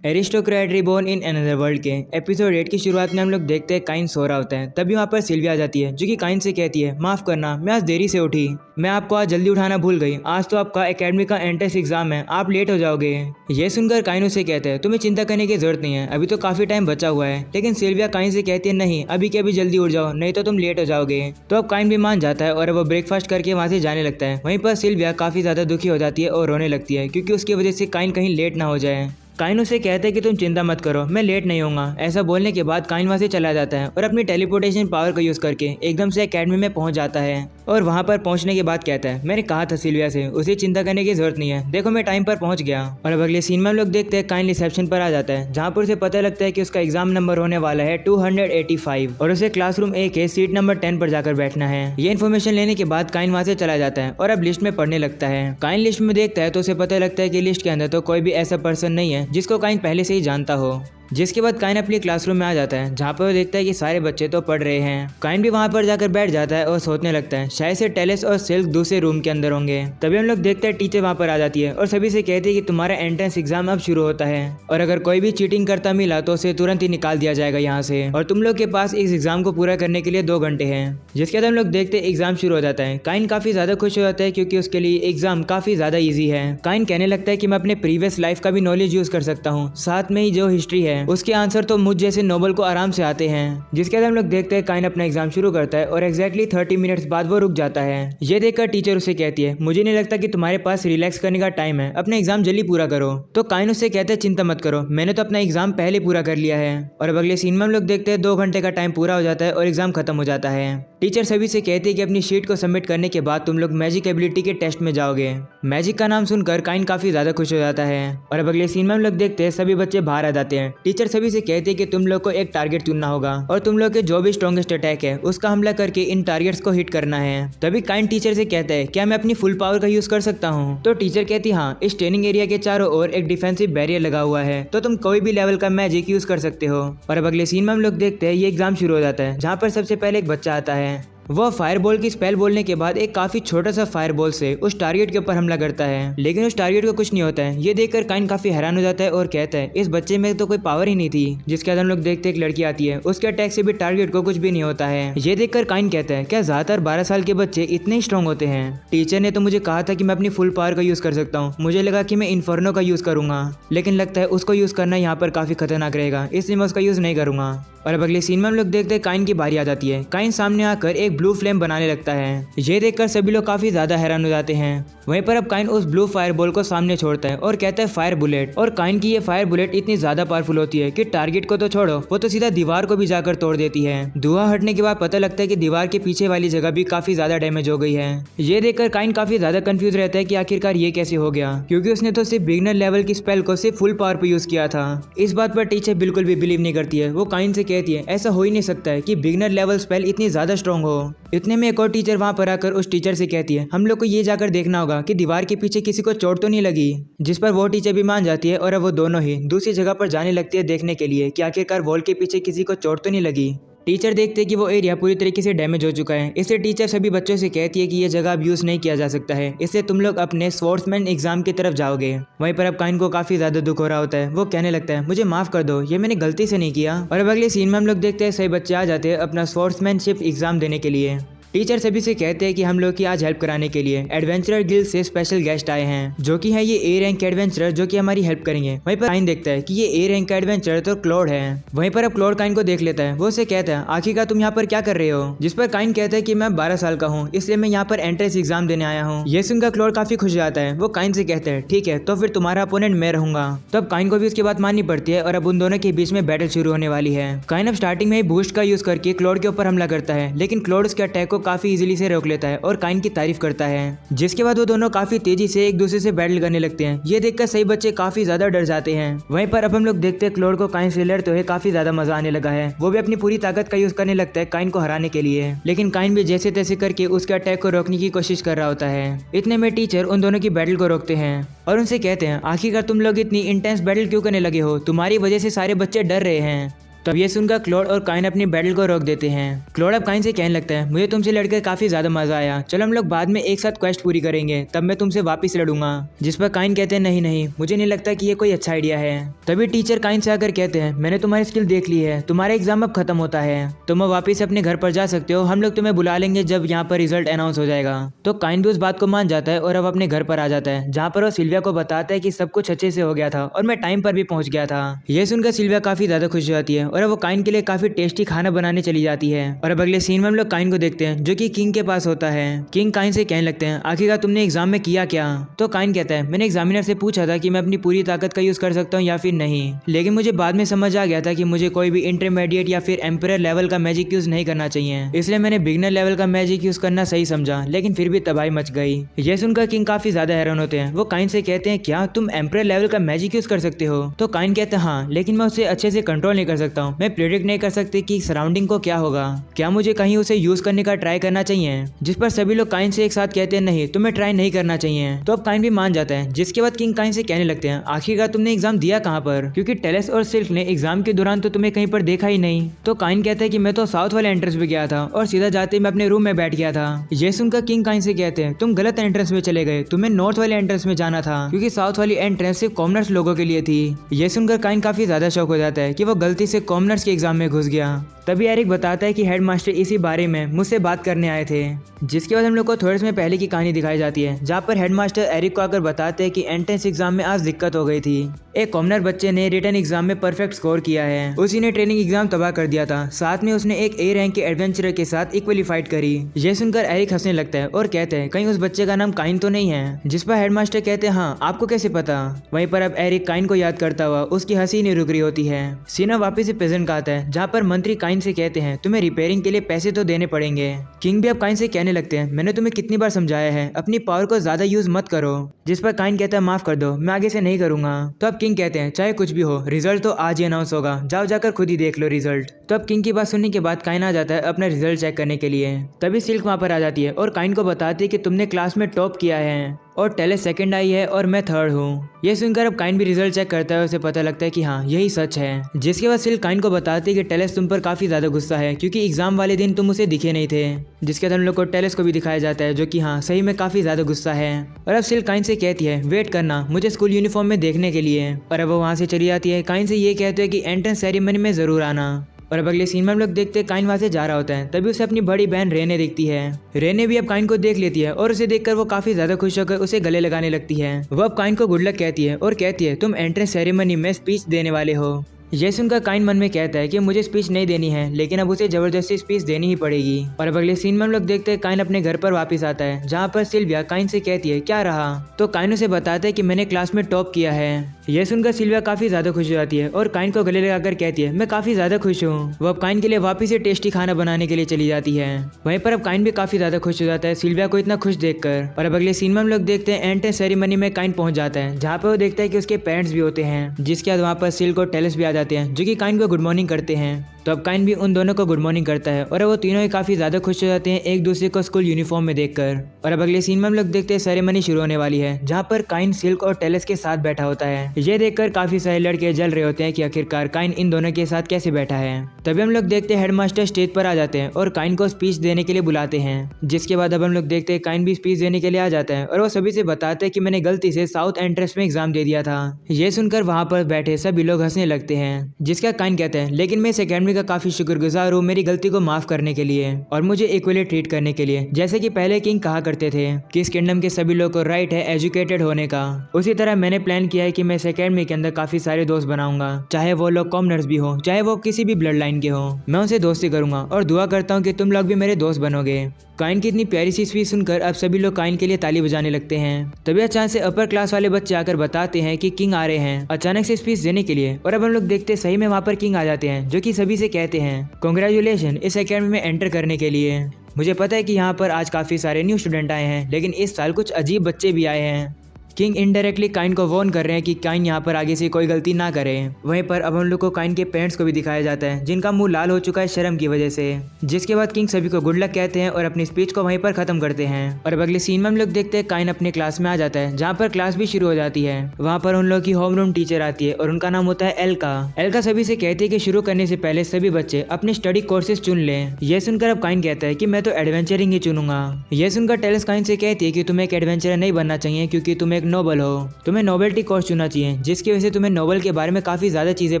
Aristocrat reborn in another world के episode 8 की शुरुआत में हम लोग देखते हैं काइन सो रहा होता है। तभी वहाँ पर सिल्विया आ जाती है जो कि काइन से कहती है, माफ़ करना मैं आज देरी से उठी, मैं आपको आज जल्दी उठाना भूल गई। आज तो आपका एकेडमी का एंट्रेंस एग्जाम है, आप लेट हो जाओगे। ये सुनकर काइन उसे कहते हैं, तुम्हें चिंता करने की जरूरत नहीं है, अभी तो काफ़ी टाइम बचा हुआ है। लेकिन सिल्विया काइन से कहती है, नहीं अभी के अभी जल्दी उठ जाओ, नहीं तो तुम लेट हो जाओगे। तो अब काइन भी मान जाता है और वो ब्रेकफास्ट करके वहाँ से जाने लगता है। वहीं पर सिल्विया काफ़ी ज़्यादा दुखी हो जाती है और रोने लगती है क्योंकि उसकी वजह से काइन कहीं लेट ना हो जाए। काइन उसे कहता है कि तुम चिंता मत करो, मैं लेट नहीं होऊंगा। ऐसा बोलने के बाद काइन वहाँ से चला जाता है और अपनी टेलीपोर्टेशन पावर का यूज़ करके एकदम से एकेडमी में पहुंच जाता है। और वहाँ पर पहुंचने के बाद कहता है, मैंने कहा था सिल्विया से उसे चिंता करने की जरूरत नहीं है, देखो मैं टाइम पर पहुंच गया। और अब अगले सीन में हम लोग देखते हैं काइन रिसेप्शन पर आ जाता है जहाँ पर उसे पता लगता है कि उसका एग्जाम नंबर होने वाला है 285 और उसे क्लासरूम ए के सीट नंबर 10 पर जाकर बैठना है। ये इन्फॉर्मेशन लेने के बाद काइन वहाँ से चला जाता है और अब लिस्ट में पढ़ने लगता है। काइन लिस्ट में देखता है तो उसे पता लगता है कि लिस्ट के अंदर तो कोई भी ऐसा पर्सन नहीं है जिसको काइन पहले से ही जानता हो। जिसके बाद काइन अपनी क्लासरूम में आ जाता है जहाँ पर वो देखता है कि सारे बच्चे तो पढ़ रहे हैं। काइन भी वहाँ पर जाकर बैठ जाता है और सोचने लगता है शायद से टेलेस और सिल्क दूसरे रूम के अंदर होंगे। तभी हम लोग देखते हैं टीचर वहाँ पर आ जाती है और सभी से कहती है कि तुम्हारा एंट्रेंस एग्जाम अब शुरू होता है और अगर कोई भी चीटिंग करता मिला तो उसे तुरंत ही निकाल दिया जाएगा यहाँ से और तुम लोग के पास इस एग्जाम को पूरा करने के लिए 2 घंटे हैं। जिसके बाद हम लोग देखते हैं एग्जाम शुरू हो जाता है। काइन काफी ज्यादा खुश हो जाता है क्योंकि उसके लिए एग्जाम काफी ज्यादा ईजी है। काइन कहने लगता है कि मैं अपने प्रीवियस लाइफ का भी नॉलेज यूज कर सकता हूँ, साथ में ही जो हिस्ट्री है उसके आंसर तो मुझ जैसे नोबल को आराम से आते हैं। जिसके बाद हम लोग देखते हैं काइन अपना एग्जाम शुरू करता है और एग्जैक्टली 30 मिनट्स बाद वो रुक जाता है। ये देखकर टीचर उसे कहती है, मुझे नहीं लगता कि तुम्हारे पास रिलैक्स करने का टाइम है, अपना एग्जाम जल्दी पूरा करो। तो काइन उससे कहते हैं, चिंता मत करो, मैंने तो अपना एग्जाम पहले पूरा कर लिया है। और अब अगले सीन में हम लोग देखते हैं 2 घंटे का टाइम पूरा हो जाता है और एग्जाम खत्म हो जाता है। टीचर सभी से कहती है कि अपनी शीट को सबमिट करने के बाद तुम लोग मैजिक एबिलिटी के टेस्ट में जाओगे। मैजिक का नाम सुनकर काइन काफी ज्यादा खुश हो जाता है। और अब अगले सीन में हम लोग देखते हैं सभी बच्चे बाहर आ जाते हैं। टीचर सभी से कहती है कि तुम लोग को एक टारगेट चुनना होगा और तुम लोग के जो भी स्ट्रॉन्गेस्ट अटैक है उसका हमला करके इन टारगेट्स को हिट करना है। तभी काइन टीचर से कहता है, क्या मैं अपनी फुल पावर का यूज कर सकता हूँ? तो टीचर कहती है, हाँ, इस ट्रेनिंग एरिया के चारों ओर एक डिफेंसिव बैरियर लगा हुआ है तो तुम कोई भी लेवल का मैजिक यूज कर सकते हो। और अब अगले सीन में हम लोग देखते हैं ये एग्जाम शुरू हो जाता है जहाँ पर सबसे पहले एक बच्चा आता है। वह फायरबॉल की स्पेल बोलने के बाद एक काफी छोटा सा फायरबॉल से उस टारगेट के ऊपर हमला करता है, लेकिन उस टारगेट को कुछ नहीं होता है। ये देखकर काइन काफी हैरान हो जाता है और कहता है, इस बच्चे में तो कोई पावर ही नहीं थी। जिसके बाद हम लोग देखते हैं एक लड़की आती है, उसके अटैक से भी टारगेट को कुछ भी नहीं होता है। ये देखकर काइन कहता है, क्या ज्यादातर 12 साल के बच्चे इतने ही स्ट्रॉन्ग होते हैं? टीचर ने तो मुझे कहा था कि मैं अपनी फुल पावर का यूज कर सकता हूँ, मुझे लगा कि मैं इन्फर्नो का यूज करूंगा, लेकिन लगता है उसको यूज करना यहाँ पर काफी खतरनाक रहेगा, इसलिए मैं उसका यूज नहीं करूंगा। और अब अगले सीन में हम लोग देखते हैं काइन की बारी आ जाती है। काइन सामने आकर एक ब्लू फ्लेम बनाने लगता है। ये देखकर सभी लोग काफी ज्यादा हैरान हो जाते हैं। वहीं पर अब काइन उस ब्लू फायर बॉल को सामने छोड़ता है और कहता है फायर बुलेट। और काइन की ये फायर बुलेट इतनी ज्यादा पावरफुल होती है कि टारगेट को तो छोड़ो, वो तो सीधा दीवार को भी जाकर तोड़ देती है। धुआं हटने के बाद पता लगता है कि दीवार के पीछे वाली जगह भी काफी ज्यादा डैमेज हो गई है। ये देखकर काइन काफी ज्यादा कंफ्यूज रहता है कि आखिरकार ये कैसे हो गया, क्योंकि उसने तो सिर्फ बिगिनर लेवल की स्पेल को सिर्फ फुल पावर पे यूज किया था। इस बात पर टीचर बिल्कुल भी बिलीव नहीं करती है। वो काइन से कहती है, ऐसा हो नहीं सकता है कि बिगिनर लेवल स्पेल इतनी ज्यादा स्ट्रॉन्ग हो। इतने में एक और टीचर वहां पर आकर उस टीचर से कहती है, हम लोग को ये जाकर देखना होगा कि दीवार के पीछे किसी को चोट तो नहीं लगी। जिस पर वो टीचर भी मान जाती है और अब वो दोनों ही दूसरी जगह पर जाने लगती है देखने के लिए कि आखिरकार वॉल के पीछे किसी को चोट तो नहीं लगी। टीचर देखते हैं कि वो एरिया पूरी तरीके से डैमेज हो चुका है, इसलिए टीचर सभी बच्चों से कहती है कि ये जगह अब यूज नहीं किया जा सकता है, इसलिए तुम लोग अपने स्वॉर्ड्समैन एग्जाम की तरफ जाओगे। वहीं पर अब काइन को काफी ज्यादा दुख हो रहा होता है। वो कहने लगता है, मुझे माफ कर दो, ये मैंने गलती से नहीं किया। और अब अगले सीन में हम लोग देखते हैं सही बच्चे आ जाते हैं अपना स्वॉर्ड्समैनशिप एग्जाम देने के लिए। टीचर सभी से कहते हैं कि हम लोग की आज हेल्प कराने के लिए एडवेंचरर गिल्ड से स्पेशल गेस्ट आए हैं, जो कि है ये ए रैंक एडवेंचरर जो कि हमारी हेल्प करेंगे। वहीं पर काइन देखता है कि ये ए रैंक एडवेंचरर तो क्लॉड है। वहीं पर अब क्लॉड काइन को देख लेता है। वो उसे कहता है, आखिरकार तुम यहाँ पर क्या कर रहे हो? जिस पर काइन कहता है कि मैं 12 साल का हूँ, इसलिए मैं यहाँ पर एंट्रेंस एग्जाम देने आया हूँ। ये सुनकर क्लॉड काफी खुश हो जाता है। वो काइन से कहते हैं, ठीक है, तो फिर तुम्हारा अपोनेंट मैं रहूंगा। तो अब काइन को भी उसकी बात माननी पड़ती है और अब उन दोनों के बीच में बैटल शुरू होने वाली है। काइन अब स्टार्टिंग में ही बूस्ट का यूज करके क्लॉड के ऊपर हमला करता है, लेकिन क्लॉड उसके अटैक को काफी इजीली से रोक लेता है और काइन की तारीफ करता है। जिसके बाद वो दोनों काफी तेजी से एक दूसरे से बैटल करने लगते हैं। ये देखकर सही बच्चे काफी ज्यादा डर जाते हैं। वहीं पर अब हम लोग देखते हैं क्लॉड को काइन से लड़ते हुए काफी ज्यादा मजा आने लगा है। वो भी अपनी पूरी ताकत का यूज करने लगता है काइन को हराने के लिए, लेकिन काइन भी जैसे तैसे करके उसके अटैक को रोकने की कोशिश कर रहा होता है। इतने में टीचर उन दोनों की बैटल को रोकते हैं और उनसे कहते हैं, आखिरकार तुम लोग इतनी इंटेंस बैटल क्यों करने लगे हो? तुम्हारी वजह से सारे बच्चे डर रहे हैं। तब ये सुनकर क्लॉड और काइन अपनी बैटल को रोक देते हैं। क्लॉड अब काइन से कहने लगता है, मुझे तुमसे लड़कर काफी ज्यादा मजा आया, चलो हम लोग बाद में एक साथ क्वेस्ट पूरी करेंगे, तब मैं तुमसे वापस लड़ूंगा। जिस पर काइन कहते हैं, नहीं नहीं, मुझे नहीं लगता कि ये कोई अच्छा आइडिया है। तभी टीचर काइन से आकर कहते हैं, मैंने तुम्हारी स्किल देख ली है, तुम्हारा एग्जाम अब खत्म होता है, तुम अब वापस अपने घर पर जा सकते हो, हम लोग तुम्हें बुला लेंगे जब यहाँ पर रिजल्ट अनाउंस हो जाएगा। तो काइन भी उस बात को मान जाता है और अब अपने घर पर आ जाता है, जहाँ पर वो सिल्विया को बताता है कि सब कुछ अच्छे से हो गया था और मैं टाइम पर भी पहुंच गया था। ये सुनकर सिल्विया काफी ज्यादा खुश हो जाती है और अब वो काइन के लिए काफी टेस्टी खाना बनाने चली जाती है। और अब अगले सीन में हम लोग काइन को देखते हैं जो कि किंग के पास होता है। किंग काइन से कहने लगते हैं, आखिरकार तुमने एग्जाम में किया क्या? तो काइन कहता है, मैंने एग्जामिनर से पूछा था कि मैं अपनी पूरी ताकत का यूज कर सकता हूँ या फिर नहीं, लेकिन मुझे बाद में समझ आ गया था कि मुझे कोई भी इंटरमीडिएट या फिर एम्परर लेवल का मैजिक यूज नहीं करना चाहिए, इसलिए मैंने बिगनर लेवल का मैजिक यूज करना सही समझा, लेकिन फिर भी तबाही मच गई। यह सुनकर किंग काफी ज्यादा हैरान होते हैं। वो काइन से कहते हैं, क्या तुम एम्परर लेवल का मैजिक यूज कर सकते हो? तो काइन कहते हैं, हाँ, लेकिन मैं उसे अच्छे से कंट्रोल नहीं कर सकता हूँ, मैं प्रेडिक्ट नहीं कर सकती कि सराउंडिंग को क्या होगा, क्या मुझे कहीं उसे यूज करने का ट्राई करना चाहिए? जिस पर सभी लोग काइन से एक साथ कहते हैं, नहीं, तुम्हें ट्राई नहीं करना चाहिए। तो अब काइन भी मान जाता है। जिसके बाद किंग काइन से कहने लगते हैं, आखिरकार तुमने एग्जाम दिया कहाँ पर? क्योंकि टेलेस और सिल्क ने एग्जाम के दौरान तो तुम्हें कहीं पर देखा ही नहीं। तो काइन कहता है कि मैं तो साउथ वाले एंट्रेंस में गया था और सीधा जाते मैं अपने रूम में बैठ गया था। ये सुनकर किंग काइन से कहते हैं, तुम गलत एंट्रेंस में चले गए, तुम्हें नॉर्थ वाले एंट्रेंस में जाना था, क्योंकि साउथ वाली एंट्रेंस सिर्फ कॉमनर्स लोगों के लिए थी। ये सुनकर काइन काफी ज्यादा शौक हो जाता है कि वो गलती से कॉमनर्स के एग्जाम में घुस गया। तभी एरिक बताता है कि हेडमास्टर इसी बारे में मुझसे बात करने आए थे। जिसके बाद हम लोग को थोड़े समय पहले की कहानी दिखाई जाती है, जहाँ पर हेडमास्टर एरिक को आकर बताते हैं कि एंट्रेंस एग्जाम में आज दिक्कत हो गई थी। एक कॉमनर बच्चे ने रिटन एग्जाम में परफेक्ट स्कोर किया है, उसी ने ट्रेनिंग एग्जाम तबाह कर दिया था, साथ में उसने एक ए रैंक के एडवेंचरर के साथ इक्वली फाइट करी। यह सुनकर एरिक हंसने लगता है और कहते हैं, कहीं उस बच्चे का नाम काइन तो नहीं है? जिस पर हेडमास्टर कहते हैं, हाँ, आपको कैसे पता? वहीं पर अब एरिक काइन को याद करता हुआ उसकी हंसी नहीं रुक रही होती है। सीना वापिस से प्रेजेंट का आता है, जहाँ पर मंत्री काइन से कहते हैं, तुम्हें रिपेयरिंग के लिए पैसे तो देने पड़ेंगे। किंग भी अब काइन से कहने लगते हैं, मैंने तुम्हें कितनी बार समझाया है, अपनी पावर को ज्यादा यूज मत करो। जिस पर काइन कहता है, माफ कर दो, मैं आगे से नहीं करूंगा। तो अब किंग कहते हैं, चाहे कुछ भी हो, रिजल्ट तो आज ही अनाउंस होगा, जाओ जाकर खुद ही देख लो रिजल्ट। तो अब किंग की बात सुनने के बाद काइन आ जाता है अपना रिजल्ट चेक करने के लिए। तभी सिल्क वहां पर आ जाती है और काइन को बताती है कि तुमने क्लास में टॉप किया है और टेलेस सेकंड आई है और मैं थर्ड हूँ। ये सुनकर अब काइन भी रिजल्ट चेक करता है, उसे पता लगता है कि हाँ, यही सच है। जिसके बाद सिल्क काइन को बताती है कि टेलेस तुम पर काफी ज्यादा गुस्सा है, क्योंकि एग्जाम वाले दिन तुम उसे दिखे नहीं थे। जिसके बाद हम लोग को टेलेस को भी दिखाया जाता है, जो कि हाँ, सही में काफी ज्यादा गुस्सा है। और अब सिल्क काइन से कहती है, वेट करना मुझे स्कूल यूनिफॉर्म में देखने के लिए। और अब वो वहाँ से चली जाती है। काइन से ये कहते हैं कि एंट्रेंस सेरेमनी में जरूर आना। और अब अगले सीन में हम लोग देखते हैं काइन वहाँ से जा रहा होता है। तभी उसे अपनी बड़ी बहन रेने दिखती है। रेने भी अब काइन को देख लेती है और उसे देखकर वो काफी ज्यादा खुश होकर उसे गले लगाने लगती है। वो अब काइन को गुड लक कहती है और कहती है, तुम एंट्रेंस सेरेमनी में स्पीच देने वाले हो। यह सुनकर काइन मन में कहता है कि मुझे स्पीच नहीं देनी है, लेकिन अब उसे जबरदस्ती स्पीच देनी ही पड़ेगी। और अब अगले सीन में हम लोग देखते हैं काइन अपने घर पर वापस आता है, जहाँ पर सिल्विया काइन से कहती है, क्या रहा? तो काइन उसे बताता है कि मैंने क्लास में टॉप किया है। यह सुनकर सिल्विया काफी ज्यादा खुश हो जाती है और काइन को गले लगाकर कहती है, मैं काफी ज्यादा खुश हूँ। वो अब काइन के लिए वापस से टेस्टी खाना बनाने के लिए चली जाती है। वहीं पर अब काइन भी काफी ज्यादा खुश हो जाता है सिल्विया को इतना खुश देखकर। और अब अगले सीन में हम लोग देखते हैं एंट्रेंस सेरेमनी में काइन पहुंच जाता है, जहाँ पे वो देखता है कि उसके पेरेंट्स भी होते हैं। जिसके बाद वहाँ पर सिल्क और टेलेस भी आ जाते हैं, जो कि काइन को गुड मॉर्निंग करते हैं। तो अब काइन भी उन दोनों को गुड मॉर्निंग करता है और वो तीनों ही काफी ज्यादा खुश हो जाते हैं एक दूसरे को स्कूल यूनिफॉर्म में देखकर। और अब अगले सीन में हम लोग देखते हैं सेरेमनी शुरू होने वाली है, जहाँ पर काइन सिल्क और टेलेस के साथ बैठा होता है। ये देखकर काफी सारे लड़के जल रहे होते हैं कि आखिरकार काइन इन दोनों के साथ कैसे बैठा है। तभी हम लोग देखते हैं हेडमास्टर स्टेज पर आ जाते हैं और काइन को स्पीच देने के लिए बुलाते हैं। जिसके बाद अब हम लोग देखते हैं काइन भी स्पीच देने के लिए आ जाता है और वो सभी से बताते हैं कि मैंने गलती से साउथ एंट्रेंस में एग्जाम दे दिया था। ये सुनकर वहाँ पर बैठे सभी लोग हंसने लगते हैं। जिसका काइन कहते हैं, लेकिन मैं इस अकेडमी का काफी शुक्रगुजार हूँ मेरी गलती को माफ करने के लिए और मुझे इक्वली ट्रीट करने के लिए। जैसे कि पहले किंग कहा करते थे कि इस किंगडम के सभी लोगों को राइट है एजुकेटेड होने का, उसी तरह मैंने प्लान किया है कि मैं इस अकेडमी के अंदर काफी सारे दोस्त बनाऊंगा, चाहे वो लोग कॉमनर्स भी हो, चाहे वो किसी भी ब्लड लाइन के हो। मैं उनसे दोस्ती करूंगा और दुआ करता हूँ कि तुम लोग भी मेरे दोस्त बनोगे। काइन की इतनी प्यारी सी स्पीच सुनकर अब सभी लोग काइन के लिए ताली बजाने लगते हैं। तभी अचानक से अपर क्लास वाले बच्चे आकर बताते हैं कि किंग आ रहे हैं अचानक से स्पीच देने के लिए। और अब हम लोग देखते सही में वहाँ पर किंग आ जाते हैं, जो कि सभी से कहते हैं, कांग्रेचुलेशन इस अकेडमी में एंटर करने के लिए। मुझे पता है कि यहाँ पर आज काफी सारे न्यू स्टूडेंट आए हैं, लेकिन इस साल कुछ अजीब बच्चे भी आए हैं। किंग इनडायरेक्टली काइन को वार्न कर रहे हैं कि काइन यहाँ पर आगे से कोई गलती ना करे। वहीं पर अब हम लोग को काइन के पेरेंट्स को भी दिखाया जाता है जिनका मुंह लाल हो चुका है शर्म की वजह से। जिसके बाद किंग सभी को गुड लक कहते हैं और अपनी स्पीच को वहीं पर खत्म करते हैं। और अब अगले सीन में हम लोग देखते हैं काइन अपने क्लास में आ जाता है जहाँ पर क्लास भी शुरू हो जाती है। वहाँ पर उन लोग की होमरूम टीचर आती है और उनका नाम होता है एल्का। एल्का सभी से कहती है कि शुरू करने से पहले सभी बच्चे अपने स्टडी कोर्सेज चुन लें। यह सुनकर अब काइन कहता है कि मैं तो एडवेंचरिंग ही चुनूंगा। यह सुनकर टेलस काइन से कहती है कि तुम्हें एक एडवेंचरर नहीं बनना चाहिए क्योंकि तुम एक नोबल हो। तुम्हें नोबेलिटी कोर्स चुनना चाहिए जिसकी वजह से तुम्हें नोबल के बारे में काफी ज्यादा चीजें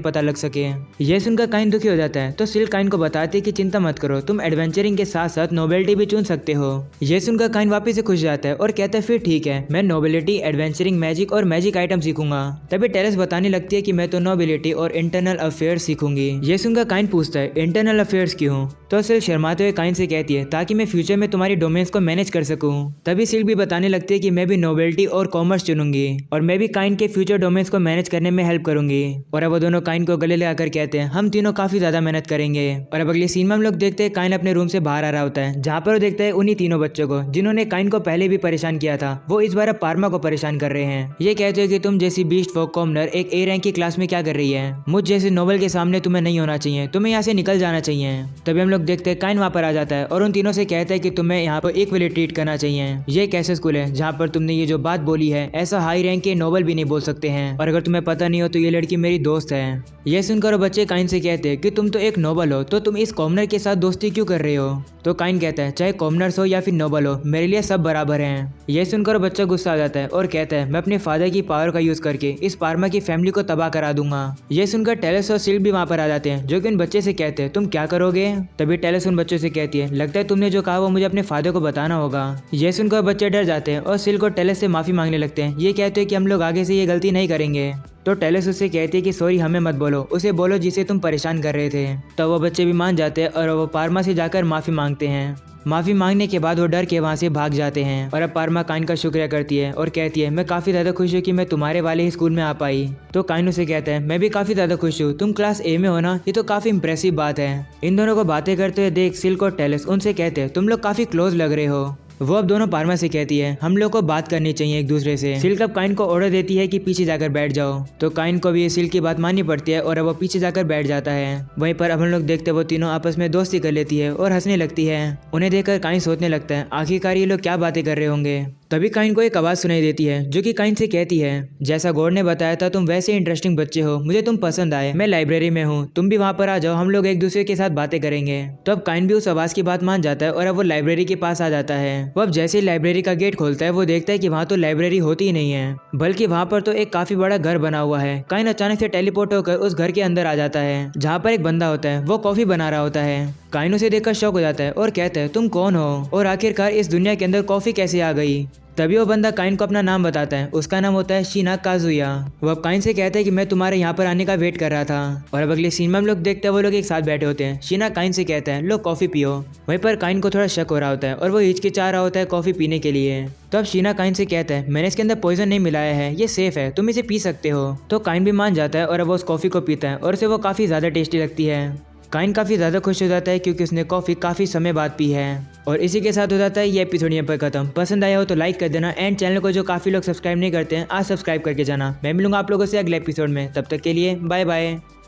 पता लग सके। यह सुनकर काइन दुखी हो जाता है तो सिल्क काइन को बताती है कि चिंता मत करो, तुम एडवेंचरिंग के साथ साथ नोबेलिटी भी चुन सकते हो। यह सुनकर काइन वापस से खुश जाता है और कहता है फिर ठीक है, मैं नोबेलिटी, एडवेंचरिंग, मैजिक और मैजिक आइटम सीखूंगा। तभी टेलस बताने लगती है कि मैं तो नोबेलिटी और इंटरनल अफेयर्स सीखूंगी। यह सुनकर काइन पूछता है इंटरनल अफेयर्स क्यों? तो सिल्क शर्माते हुए काइन से कहती है ताकि मैं फ्यूचर में तुम्हारी डोमेन्स को मैनेज कर सकूं। तभी सिल्क भी बताने लगती है कि मैं भी नोबेलिटी और कॉमर्स चुनूंगी और मैं भी काइन के फ्यूचर डोमेन्स को मैनेज करने में हेल्प करूंगी। और अब वो दोनों काइन को गले लगाकर कहते हैं हम तीनों काफी ज्यादा मेहनत करेंगे। और अब अगले सीन में हम लोग देखते हैं काइन अपने रूम से बाहर आ रहा होता है जहाँ पर वो देखता है उन्हीं तीनों बच्चों को जिन्होंने काइन को पहले भी परेशान किया था। वो इस बार अब पार्मा को परेशान कर रहे हैं। ये कहते हैं कि तुम जैसी बीस्ट फोक कॉमनर एक ए रैंक की क्लास में क्या कर रही है? मुझ जैसे नोबल के सामने तुम्हें नहीं होना चाहिए, तुम्हें यहाँ से निकल जाना चाहिए। तभी हम लोग देखते हैं काइन वहाँ पर आ जाता है और उन तीनों से कहता है कि तुम्हें यहाँ पर इक्वली ट्रीट करना चाहिए। ये एक ऐसा स्कूल है जहाँ पर तुमने ये जो बात बोली है ऐसा हाई रैंक के नोबल भी नहीं बोल सकते हैं। और अगर तुम्हें पता नहीं हो तो ये लड़की मेरी दोस्त है। यह सुनकर बच्चे काइन से कहते हैं कि तुम तो एक नोबल हो तो तुम इस कॉमनर के साथ दोस्ती क्यों कर रहे हो? तो काइन कहता है चाहे कॉमनर्स हो या फिर नोबल हो मेरे लिए सब बराबर हैं। यह सुनकर बच्चा गुस्सा आ जाता है और कहता है मैं अपने फादर की पावर का यूज करके इस पार्मा की फैमिली को तबाह करा दूंगा। यह सुनकर टेलस और सिल्क भी वहाँ पर आ जाते हैं जो कि उन बच्चे से कहते हैं तुम क्या करोगे? तभी टेलस उन बच्चों से कहती है लगता है तुमने जो कहा वो मुझे अपने फादर को बताना होगा। यह सुनकर बच्चे डर जाते हैं और सिल्क और टेलस से माफी मांगने लगते हैं। ये कहते हैं कि हम लोग आगे से ये गलती नहीं करेंगे। तो टेलस उससे कहती है कि सॉरी हमें मत बोलो, उसे बोलो जिसे तुम परेशान कर रहे थे। तो वो बच्चे भी मान जाते हैं और वो पार्मा से जाकर माफ़ी मांगते हैं। माफ़ी मांगने के बाद वो डर के वहाँ से भाग जाते हैं। और अब पार्मा काइन का शुक्रिया करती है और कहती है मैं काफ़ी ज़्यादा खुश हूँ कि मैं तुम्हारे वाले ही स्कूल में आ पाई। तो काइन उसे कहता है मैं भी काफ़ी ज़्यादा खुश हूँ, तुम क्लास ए में हो ना, ये तो काफ़ी इंप्रेसिव बात है। इन दोनों को बातें करते हुए देख सिल्क और टेलस उनसे कहते हैं तुम लोग काफ़ी क्लोज लग रहे हो। वो अब दोनों पार्मा से कहती है हम लोग को बात करनी चाहिए एक दूसरे से। सिल्क अब काइन को ऑर्डर देती है कि पीछे जाकर बैठ जाओ। तो काइन को भी सिल्क की बात माननी पड़ती है और अब वो पीछे जाकर बैठ जाता है। वहीं पर अब हम लोग देखते हैं वो तीनों आपस में दोस्ती कर लेती है और हंसने लगती है। उन्हें देखकर काइन सोचने लगता है आखिरकार ये लोग क्या बातें कर रहे होंगे। तभी काइन को एक आवाज़ सुनाई देती है जो कि काइन से कहती है जैसा गॉड ने बताया था तुम वैसे इंटरेस्टिंग बच्चे हो, मुझे तुम पसंद आए, मैं लाइब्रेरी में हूँ, तुम भी वहाँ पर आ जाओ, हम लोग एक दूसरे के साथ बातें करेंगे। तो अब काइन भी उस आवाज़ की बात मान जाता है और अब वो लाइब्रेरी के पास आ जाता है। वो अब जैसे ही लाइब्रेरी का गेट खोलता है वो देखता है कि वहाँ तो लाइब्रेरी होती ही नहीं है बल्कि वहाँ पर तो एक काफी बड़ा घर बना हुआ है। काइन अचानक से टेलीपोर्ट होकर उस घर के अंदर आ जाता है जहाँ पर एक बंदा होता है वो कॉफी बना रहा होता है। काइन उसे देखकर शॉक हो जाता है और कहता है तुम कौन हो और आखिरकार इस दुनिया के अंदर कॉफी कैसे आ गई? तभी वो बंदा काइन को अपना नाम बताता है, उसका नाम होता है शिना काजुया। वो अब काइन से कहता है कि मैं तुम्हारे यहाँ पर आने का वेट कर रहा था। और अब अगले सीन में हम लोग देखते हैं वो लोग एक साथ बैठे होते हैं। शिना काइन से कहता है लो कॉफ़ी पियो। वहीं पर काइन को थोड़ा शक हो रहा होता है और वो हिचकिचा रहा होता है कॉफ़ी पीने के लिए। तो अब शिना काइन से कहता है मैंने इसके अंदर पॉइजन नहीं मिलाया है, ये सेफ है, तुम इसे पी सकते हो। तो काइन भी मान जाता है और अब वो उस कॉफ़ी को पीता है और उसे वो काफ़ी ज़्यादा टेस्टी लगती है। काइन काफ़ी ज़्यादा खुश हो जाता है क्योंकि उसने कॉफ़ी काफ़ी समय बाद पी है। और इसी के साथ हो जाता है ये एपिसोड यहाँ पर खत्म। पसंद आया हो तो लाइक कर देना एंड चैनल को जो काफ़ी लोग सब्सक्राइब नहीं करते हैं आज सब्सक्राइब करके जाना। मैं मिलूंगा आप लोगों से अगले एपिसोड में, तब तक के लिए बाय बाय।